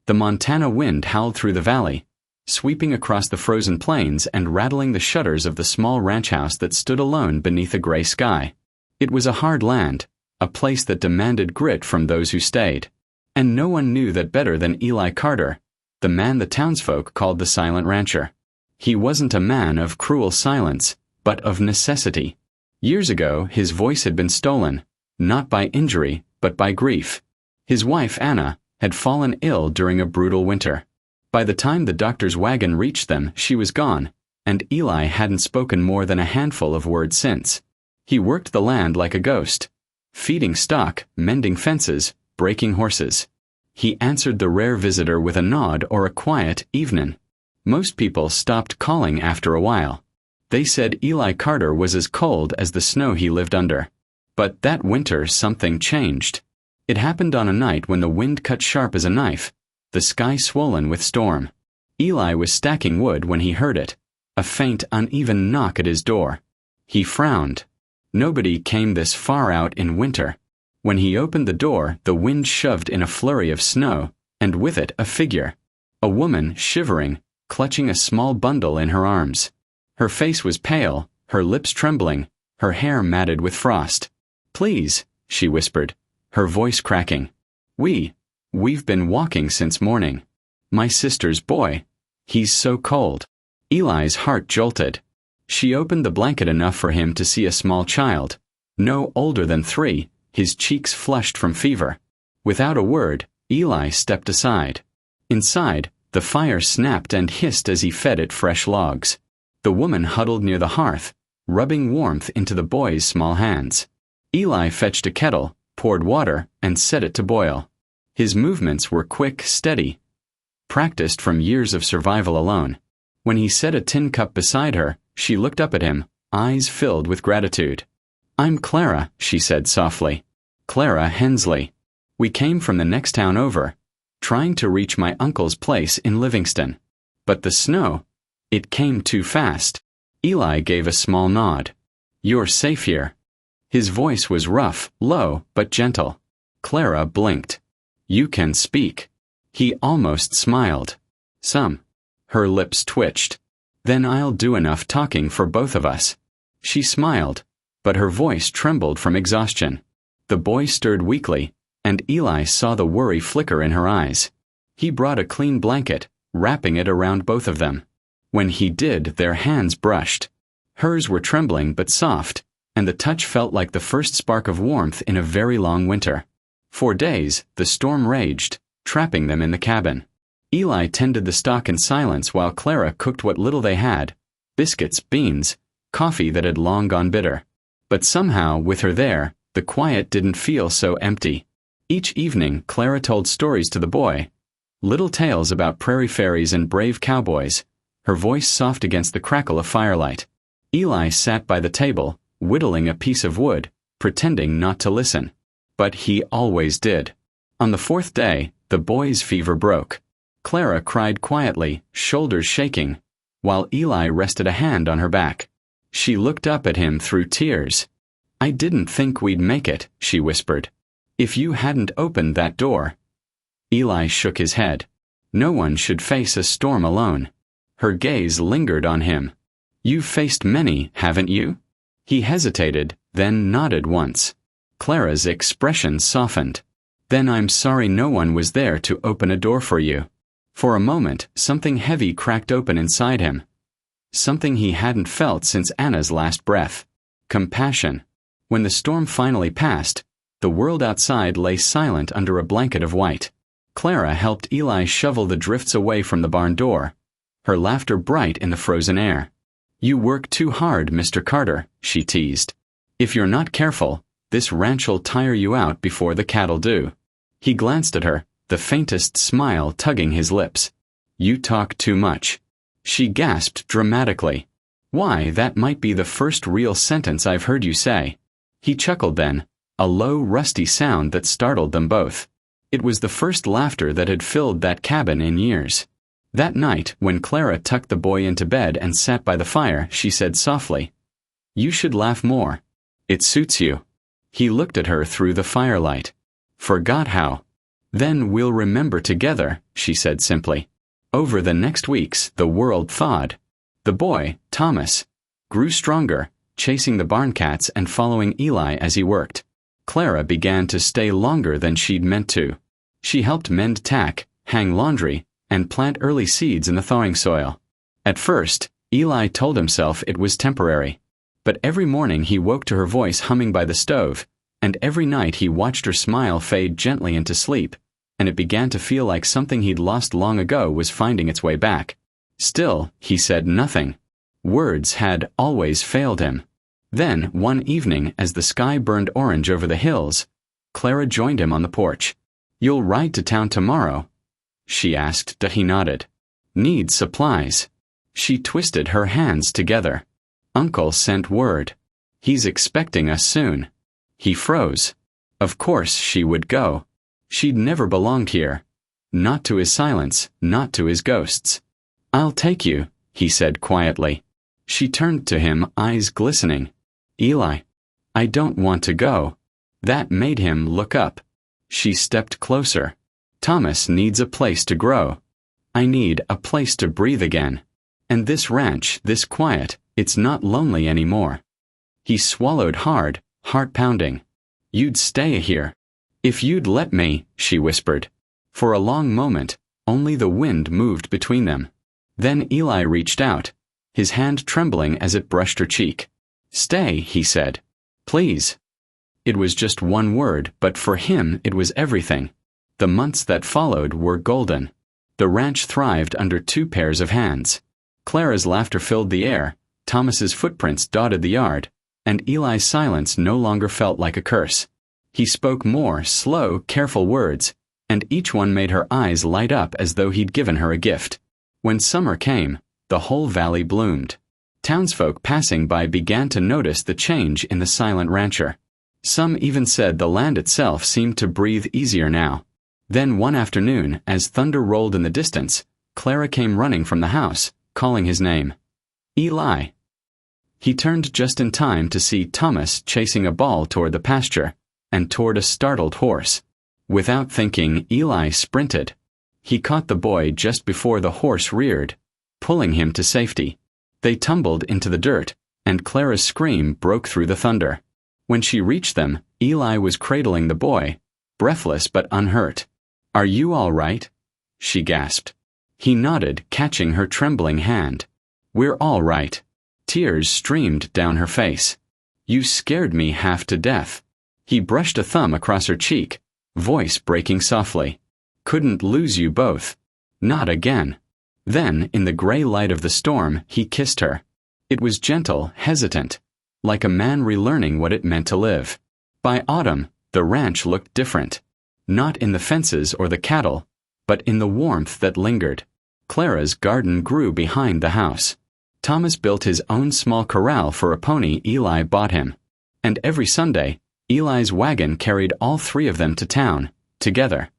The Montana wind howled through the valley, sweeping across the frozen plains and rattling the shutters of the small ranch house that stood alone beneath a gray sky. It was a hard land, a place that demanded grit from those who stayed. And no one knew that better than Eli Carter, the man the townsfolk called the Silent Rancher. He wasn't a man of cruel silence, but of necessity. Years ago, his voice had been stolen, not by injury, but by grief. His wife, Anna, had fallen ill during a brutal winter. By the time the doctor's wagon reached them, she was gone, and Eli hadn't spoken more than a handful of words since. He worked the land like a ghost, feeding stock, mending fences, breaking horses. He answered the rare visitor with a nod or a quiet "evenin'." Most people stopped calling after a while. They said Eli Carter was as cold as the snow he lived under. But that winter something changed. It happened on a night when the wind cut sharp as a knife, the sky swollen with storm. Eli was stacking wood when he heard it, a faint, uneven knock at his door. He frowned. Nobody came this far out in winter. When he opened the door, the wind shoved in a flurry of snow, and with it a figure. A woman, shivering, clutching a small bundle in her arms. Her face was pale, her lips trembling, her hair matted with frost. "Please," she whispered, her voice cracking. We've been walking since morning. My sister's boy. He's so cold." Eli's heart jolted. She opened the blanket enough for him to see a small child, no older than 3, his cheeks flushed from fever. Without a word, Eli stepped aside. Inside, the fire snapped and hissed as he fed it fresh logs. The woman huddled near the hearth, rubbing warmth into the boy's small hands. Eli fetched a kettle, poured water, and set it to boil. His movements were quick, steady, practiced from years of survival alone. When he set a tin cup beside her, she looked up at him, eyes filled with gratitude. "I'm Clara," she said softly. "Clara Hensley. We came from the next town over, trying to reach my uncle's place in Livingston. But the snow, it came too fast." Eli gave a small nod. "You're safe here." His voice was rough, low, but gentle. Clara blinked. "You can speak." He almost smiled. "Some." Her lips twitched. "Then I'll do enough talking for both of us." She smiled, but her voice trembled from exhaustion. The boy stirred weakly, and Eli saw the worry flicker in her eyes. He brought a clean blanket, wrapping it around both of them. When he did, their hands brushed. Hers were trembling but soft, and the touch felt like the first spark of warmth in a very long winter. For days, the storm raged, trapping them in the cabin. Eli tended the stock in silence while Clara cooked what little they had: biscuits, beans, coffee that had long gone bitter. But somehow, with her there, the quiet didn't feel so empty. Each evening, Clara told stories to the boy, little tales about prairie fairies and brave cowboys, her voice soft against the crackle of firelight. Eli sat by the table, whittling a piece of wood, pretending not to listen. But he always did. On the 4th day, the boy's fever broke. Clara cried quietly, shoulders shaking, while Eli rested a hand on her back. She looked up at him through tears. "I didn't think we'd make it," she whispered. "If you hadn't opened that door." Eli shook his head. No one should face a storm alone. Her gaze lingered on him. "You've faced many, haven't you?" He hesitated, then nodded once. Clara's expression softened. "Then I'm sorry no one was there to open a door for you." For a moment, something heavy cracked open inside him. Something he hadn't felt since Anna's last breath. Compassion. When the storm finally passed, the world outside lay silent under a blanket of white. Clara helped Eli shovel the drifts away from the barn door, her laughter bright in the frozen air. "You work too hard, Mr. Carter," she teased. "If you're not careful, this ranch'll tire you out before the cattle do." He glanced at her, the faintest smile tugging his lips. "You talk too much." She gasped dramatically. "Why, that might be the first real sentence I've heard you say." He chuckled then, a low, rusty sound that startled them both. It was the first laughter that had filled that cabin in years. That night, when Clara tucked the boy into bed and sat by the fire, she said softly, "You should laugh more. It suits you." He looked at her through the firelight. "Forgot how." Then we'll remember together, she said simply. Over the next weeks, the world thawed. The boy, Thomas, grew stronger, chasing the barn cats and following Eli as he worked. Clara began to stay longer than she'd meant to. She helped mend tack, hang laundry, and plant early seeds in the thawing soil. At first, Eli told himself it was temporary. But every morning he woke to her voice humming by the stove, and every night he watched her smile fade gently into sleep, and it began to feel like something he'd lost long ago was finding its way back. Still, he said nothing. Words had always failed him. Then, one evening, as the sky burned orange over the hills, Clara joined him on the porch. "You'll ride to town tomorrow?" she asked. He nodded. "Need supplies." She twisted her hands together. "Uncle sent word. He's expecting us soon." He froze. Of course she would go. She'd never belonged here. Not to his silence, not to his ghosts. "I'll take you," he said quietly. She turned to him, eyes glistening. "Eli, I don't want to go." That made him look up. She stepped closer. "Thomas needs a place to grow. I need a place to breathe again. And this ranch, this quiet, it's not lonely anymore." He swallowed hard, heart pounding. "You'd stay here. If you'd let me," she whispered. For a long moment, only the wind moved between them. Then Eli reached out, his hand trembling as it brushed her cheek. "Stay," he said. "Please." It was just one word, but for him it was everything. The months that followed were golden. The ranch thrived under two pairs of hands. Clara's laughter filled the air, Thomas's footprints dotted the yard, and Eli's silence no longer felt like a curse. He spoke more slow, careful words, and each one made her eyes light up as though he'd given her a gift. When summer came, the whole valley bloomed. Townsfolk passing by began to notice the change in the silent rancher. Some even said the land itself seemed to breathe easier now. Then one afternoon, as thunder rolled in the distance, Clara came running from the house, calling his name. "Eli." He turned just in time to see Thomas chasing a ball toward the pasture, and toward a startled horse. Without thinking, Eli sprinted. He caught the boy just before the horse reared, pulling him to safety. They tumbled into the dirt, and Clara's scream broke through the thunder. When she reached them, Eli was cradling the boy, breathless but unhurt. "Are you all right?" she gasped. He nodded, catching her trembling hand. "We're all right." Tears streamed down her face. "You scared me half to death." He brushed a thumb across her cheek, voice breaking softly. "Couldn't lose you both. Not again." Then, in the gray light of the storm, he kissed her. It was gentle, hesitant, like a man relearning what it meant to live. By autumn, the ranch looked different. Not in the fences or the cattle, but in the warmth that lingered. Clara's garden grew behind the house. Thomas built his own small corral for a pony Eli bought him. And every Sunday, Eli's wagon carried all three of them to town, together.